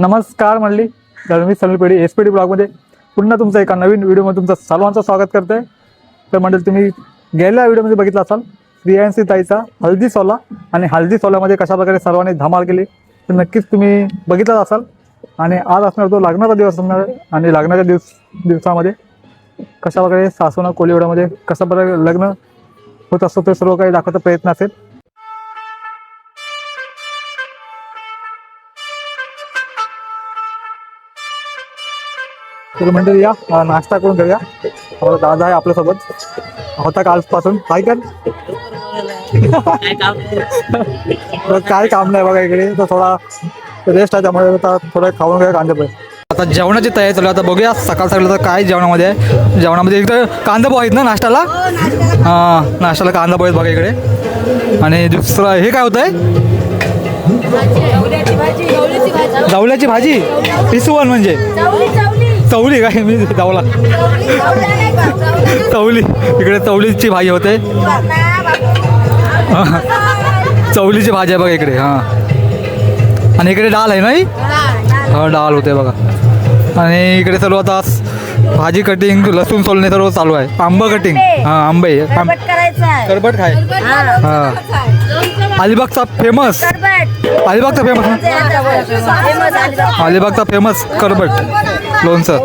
नमस्कार मंडळी, तर मी समीर पेढी एसपीडी ब्लॉगमध्ये पुन्हा तुमचं एका नवीन व्हिडिओमध्ये तुमचं सर्वांचं स्वागत करते. तर मंडळी, तुम्ही गेल्या व्हिडिओमध्ये बघितलं असाल प्रियांशी ताईचा हल्दी सोला आणि हल्दी सोल्यामध्ये कशाप्रकारे सर्वांनी धमाल केली, तर नक्कीच तुम्ही बघितलंच असाल. आणि आज असणार तो लग्नाचा दिवस असणार आणि लग्नाच्या दिवसामध्ये कशाप्रकारे सासवना कोलिवडामध्ये कशा प्रकारे लग्न होत असतं ते सर्व काही दाखवण्याचा प्रयत्न असेल. तर मंडळी, या नाश्ता करून घेऊया. दादा आहे आपल्यासोबत, होता कालपासून. काय कर काय काम नाही बघा इकडे, तर थोडा रेस्ट आहे त्यामुळे आता थोडं खाऊन घ्या कांदे पोहे. आता जेवणाची तयारी चालू आहे. आता बघूया सकाळ सकाळी तर काय जेवणामध्ये आहे. जेवणामध्ये इकडे कांदा पोहे आहेत ना नाश्त्याला. हां, नाश्त्याला कांदा पोहे बघा इकडे. आणि दुसरं हे काय होतं आहे, जावल्याची भाजी. पिसवण म्हणजे चवली काय, मी जावला चवली. इकडे चवलीची भाजी होते, चवलीची भाजी आहे बघा इकडे. हां, आणि इकडे डाळ आहे नाही. हां, डाळ होते बघा. आणि इकडे सर्व आता भाजी कटिंग, लसूण सोलणे सर्व चालू आहे. आंबा कटिंग. हां, आंबे करबट खाय. हां, अलिबागचा फेमस, अलिबागचा फेमस अलिबागचा फेमस करबट लोणचं.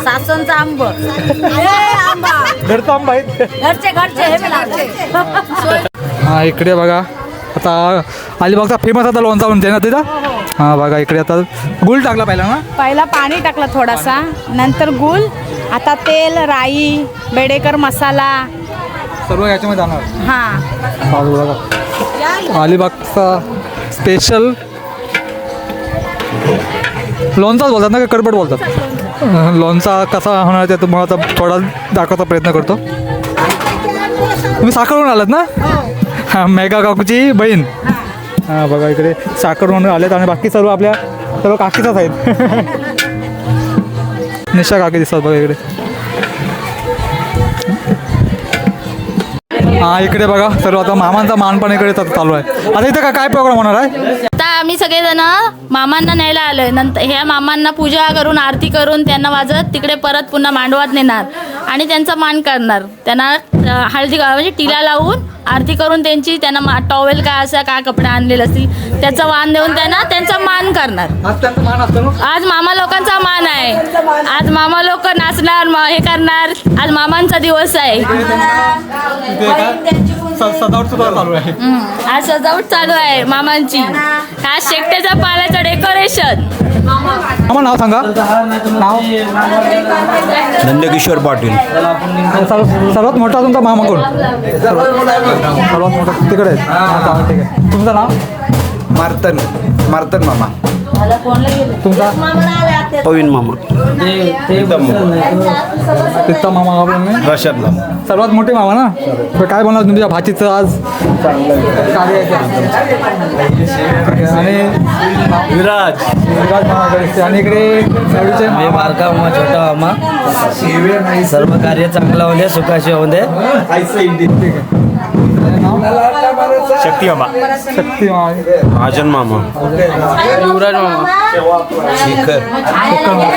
सासनचा आंब, घरचा आंबा आहे. हां, इकडे बघा आता अलिबागचा फेमस आता लोणचा म्हणते ना तिथं. हां बघा इकडे आता गुळ टाकला पहिला ना, पहिला पाणी टाकलं थोडासा, नंतर गुळ, आता तेल, राई, बेडेकर मसाला सर्व याच्यामध्ये जाणार. हां, बघा अलिबागचा स्पेशल लोणचाच बोलतात ना, का करबट बोलतात. लोणचा कसा होणार ते तुम्हाला आता थोडा दाखवायचा प्रयत्न करतो. तुम्ही साखरवरून आलात ना. हां, मेघा काकूची बहीण. हां बघा इकडे साखरवरून आलेत आणि बाकी सर्व आपल्या सर्व काकीचाच आहेत. निशा काकी दिसतात बघा इकडे. हां, इकडे बघा सर्व आता मामांचा मानपण इकडे चालू आहे. आता इथं काय प्रोग्राम होणार आहे. आता आम्ही सगळेजण मामांना न्यायला आलोय. नंतर ह्या मामांना पूजा करून आरती करून त्यांना वाजत तिकडे परत पुन्हा मांडवात नेणार आणि त्यांचा मान करणार. त्यांना हळदी म्हणजे टिला लावून आरती करून त्यांना टॉवेल काय असा काय कपडे आणलेले असतील त्याचा वाण देऊन त्यांना त्यांचा मान करणार. आज मामा लोकांचा मान आहे. आज मामा लोक नाचणार, हे करणार. आज मामांचा दिवस आहे. आज सजावट चालू आहे मामांची. हा शेकट्याच्या पाल्याचं डेकोरेशन. मामा नाव सांगा. नाव नंदकिशोर पाटील. सर्वात मोठा तुमचा मामा कोण. सर्वात मोठा तिकडे आहे. ठीक आहे. तुमचं नाव. मार्तन मामा. तुमचा पवीन मामा. तिथचा मामा रशदला. सर्वात मोठे मामा ना. तर काय बोलणार तुमच्या भाचीचं आज कार्य आहे. आणि विराज मामा. आणि इकडे बारका मामा, छोटा मामा. सर्व कार्य चांगलं होऊ दे, सुखाशी होऊ दे. शक्ती मामा. शक्ती मामा. महाजन मामा. युवराज मामा. शेखर.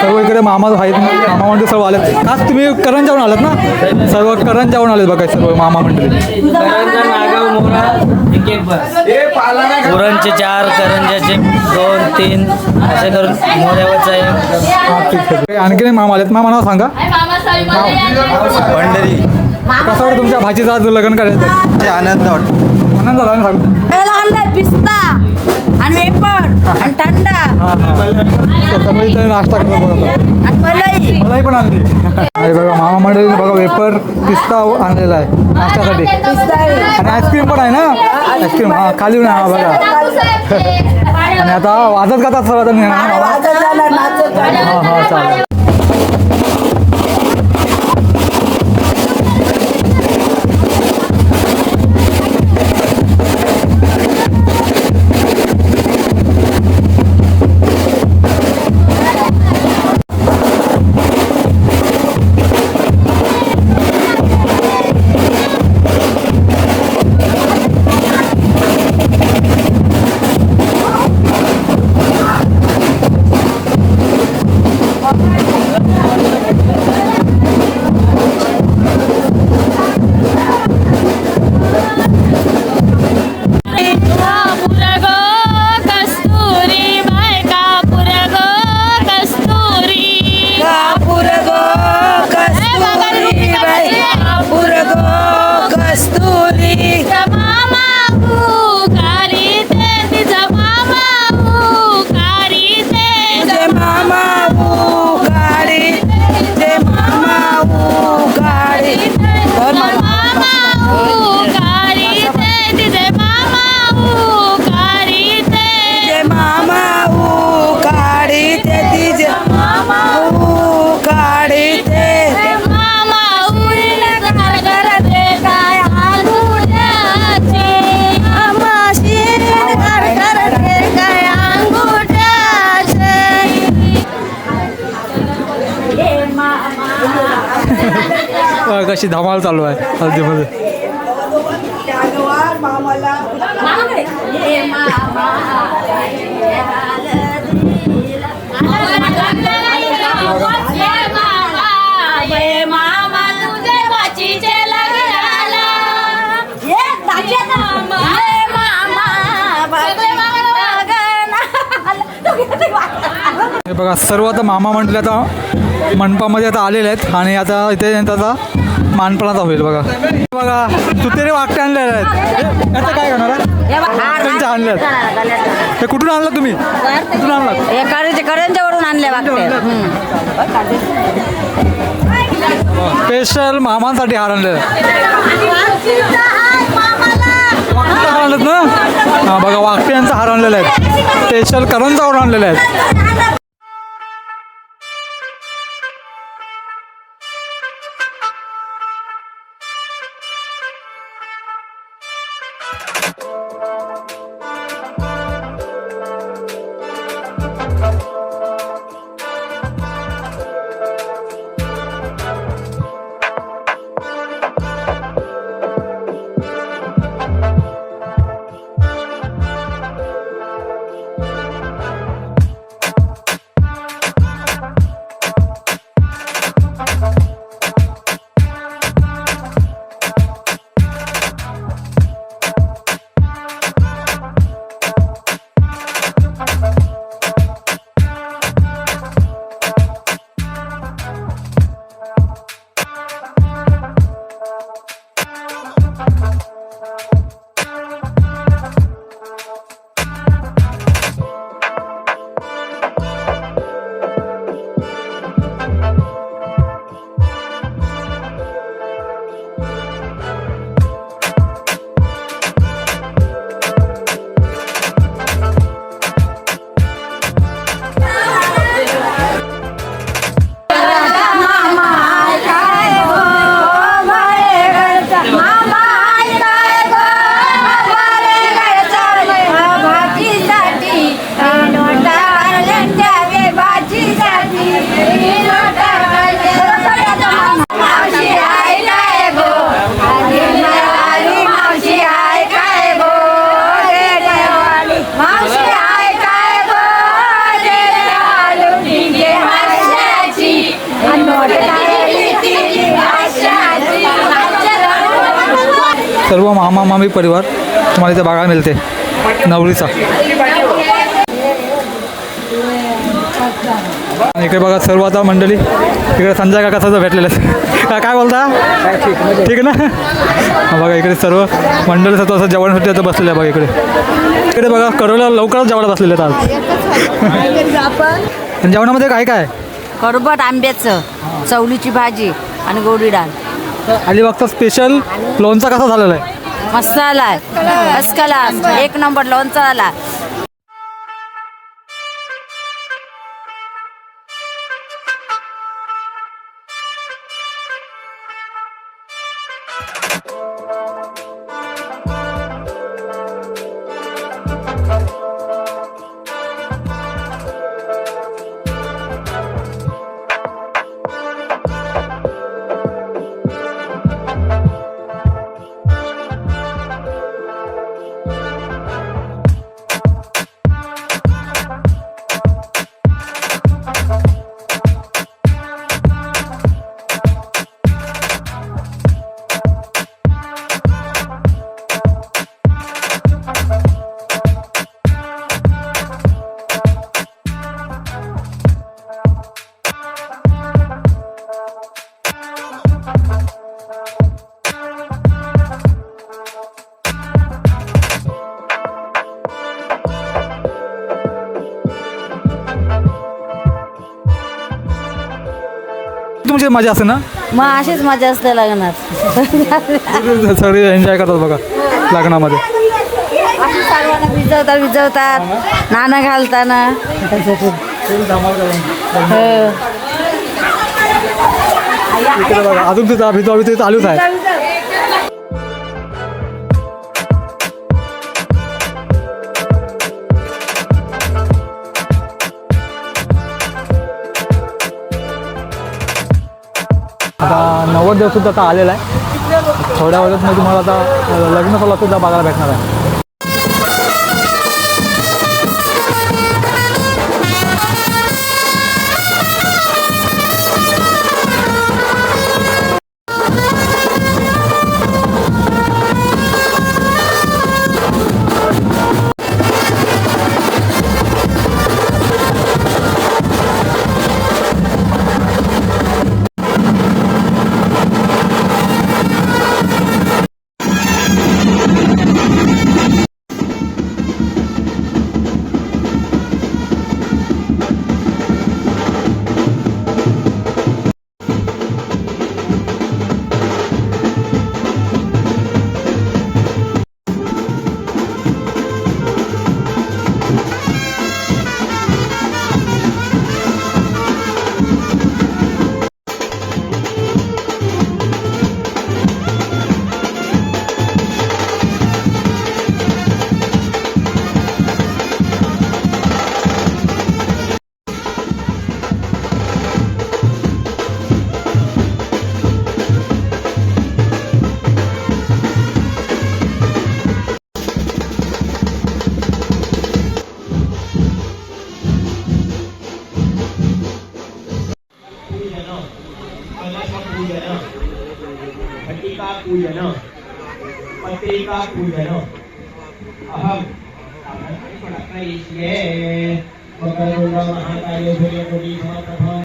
सर्व इकडे मामा आहेत. मामा मंडळी सर्व आलेत. खास तुम्ही करंजावरून आलात ना. सर्व करंजावरून आलेत बघा सर्व मामा मंडळी. नागाव मोरा एक बस. पुरणचे 4, करंजाचे 2, 3 असे करून मोऱ्यावरचा एक. हां, ठीक आहे. आणखी मामा आलेत. मामा नाव सांगा. पंढरी. कसं वाटतं तुमच्या भाचीचं आज लग्न करायचं. आनंद वाटतो. आनंद झाला ना सांगतो. पिस्ता आणि वेपर आणि थंडा त्यामुळे नाश्ता करतो बघा. आणि मलाई. मलाही पण आणली. अरे बघा मामा मंडळी बघा वेपर पिस्ता आणलेला आहे नाश्त्यासाठी. आणि आईस्क्रीम पण आहे ना. आईस्क्रीम हां खाली ना. हां बघा. आणि आता वाजत गातात सर्व आता. हां हां चालेल. कशी धमाल चालू आहे हल्दीमध्ये. हे बघा सर्व आता मामा म्हटले आता मंडपामध्ये आता आलेले आहेत आणि आता इथे त्याचा मानपणाचा होईल. बघा बघा तुतेरे वाकटे आणलेले आहेत. याचं काय करणार आहे? त्यांचे आणले आहेत. हे कुठून आणलं तुम्ही? कुठून आणलात? करंजावरून आणले स्पेशल मामांसाठी हार आणलेला हार आणलेत ना. हां बघा वाकटे यांचा हार आणलेला आहे. स्पेशल करंजावरून आणलेले आहेत. सर्व मामा मामी परिवार तुम्हाला इथे बघायला मिळते नवरीचा. इकडे बघा सर्व आता मंडळी इकडे संजय काका सगळं भेटलेले आहेत. काय बोलता? ठीक आहे ना. बघा इकडे सर्व मंडळी सर्व असं जेवणासाठी आता बसलेलं आहे. बघा इकडे बघा करोला लवकरच जेवायला बसलेले आहेत आज. जेवणामध्ये काय काय? कडबट आंब्याचं, चवलीची भाजी आणि गोडी डाळ. अलिबागचा स्पेशल लोणचा कसा झालेला आहे? मसाला आहे, अस्कला एक नंबर लोणचा आला. तुमची मजा असते ना. मग अशीच मजा असते लग्नात. सगळे एन्जॉय करतात बघा लग्नामध्ये. सर्वांना विजवतात नाणं घालताना. इकडे बघा अजून तिथं अभितो चालूच आहे. आता नवरदेव सुद्धा आता आलेला आहे. थोड्या वेळात मी तुम्हाला आता लग्न सोहळा सुद्धा बघायला भेटणार आहे. पूजन पत्रिका पूजन अहम महाकाय सूर्यकोटि समप्रभ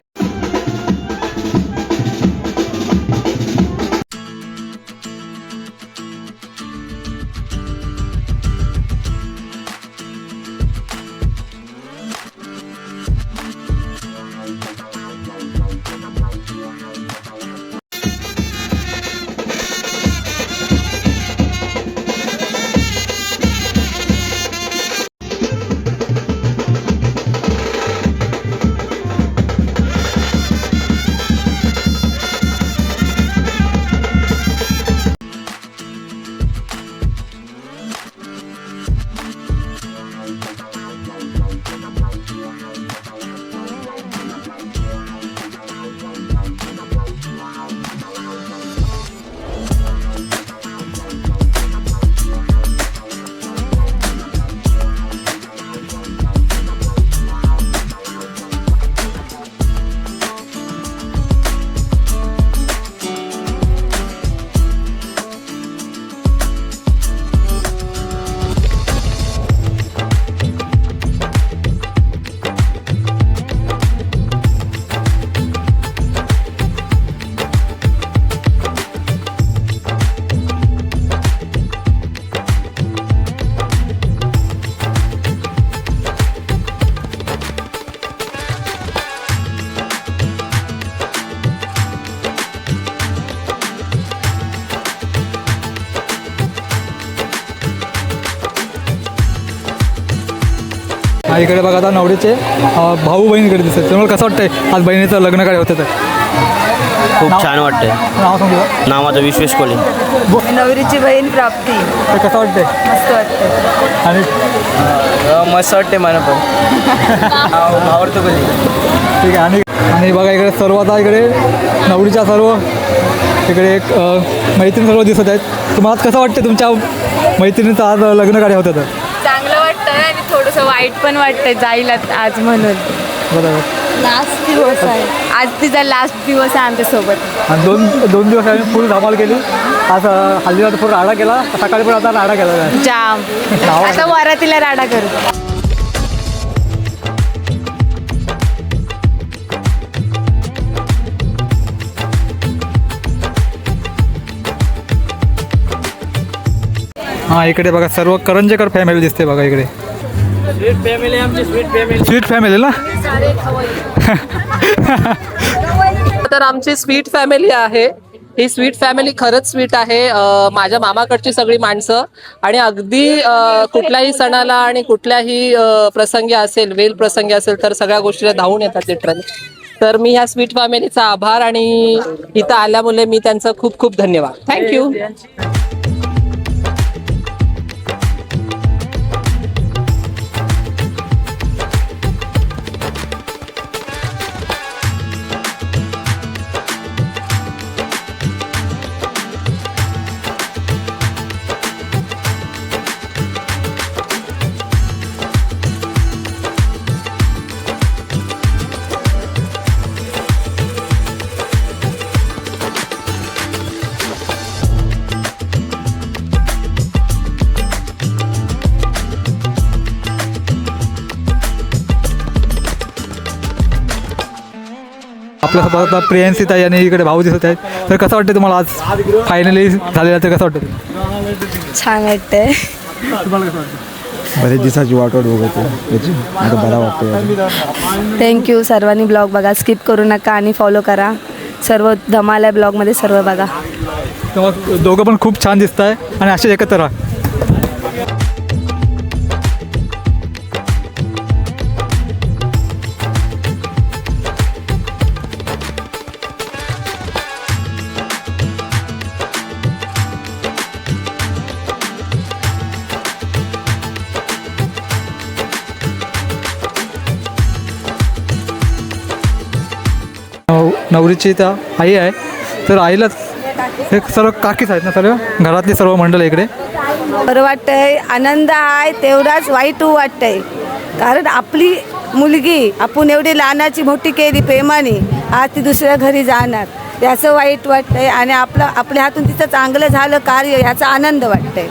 इकडे बघा आता नवरीचे भाऊ बहिणीकडे दिसत. तुम्हाला कसं वाटतंय आज बहिणीचं लग्न काय होतं तर? खूप छान वाटतंय. नाव सांगू नावाचं विश्वेश कोले. नवरीची बहीण प्राप्ती ते कसं वाटतंय? मस्त वाटते. आणि मस्त वाटते मला पण आवडतो कधी. ठीक आहे. आणि बघा इकडे सर्व आता इकडे नवरीच्या सर्व इकडे एक मैत्रीण सर्व दिसत आहेत. तुम्हाला कसं वाटतं तुमच्या मैत्रिणीचं आज लग्न काय होतं तर? चांगलं वाटतंय आणि थोडंसं वाईट पण वाटतंय जाईल आज म्हणून. बरोबर. लास्ट दिवस आहे आज, तिचा लास्ट दिवस आहे आमच्यासोबत. आणि दोन दिवस आम्ही फुल धमाल केली. आज हल्ली आता फुल राडा केला. सकाळी पण आता राडा केला जाम. आता वरातीला राडा करू. हां इकडे बघा सर्व करंजेकर फॅमिली दिसते बघा इकडे. स्वीट फॅमिली आमची स्वीट फॅमिली ना. तर आमची स्वीट फॅमिली आहे. ही स्वीट फॅमिली खरंच स्वीट आहे. माझ्या मामाकडची सगळी माणसं आणि अगदी कुठल्याही सणाला आणि कुठल्याही प्रसंगी असेल, वेल प्रसंगी असेल तर सगळ्या गोष्टीला धावून येतात लिटरली. तर मी ह्या स्वीट फॅमिलीचा आभार आणि इथं आल्यामुळे मी त्यांचं खूप खूप धन्यवाद. थँक्यू. आपल्यासोबत आता प्रियांसी ताई आणि इकडे भाऊ दिसत आहेत. तर कसं वाटतं तुम्हाला आज फायनली झालेलं तर कसं वाटतं छान वाटतंय. तुम्हाला कसं वाटतं? बरेच दिवसाची वाट बघतो याची आता बरा वाटतो. थँक्यू. सर्वांनी ब्लॉग बघा, स्किप करू नका आणि फॉलो करा. सर्व धमाल आहे ब्लॉगमध्ये, सर्व बघा. तेव्हा दोघं पण खूप छान दिसत आहे आणि असे एकत्र राहा. नवरीची त्या आई आहे, तर आईलाच हे सर्व काकीच आहेत ना, सर्व घरातली सर्व मंडळ इकडे. बरं वाटतंय, आनंद आहे, तेवढाच वाईट वाटतंय. कारण आपली मुलगी आपण एवढी लहानाची मोठी केली प्रेमाने, आज ती दुसऱ्या घरी जाणार याचं वाईट वाटतंय. आणि आपल्या हातून तिचं चांगलं झालं कार्य ह्याचा आनंद वाटतंय.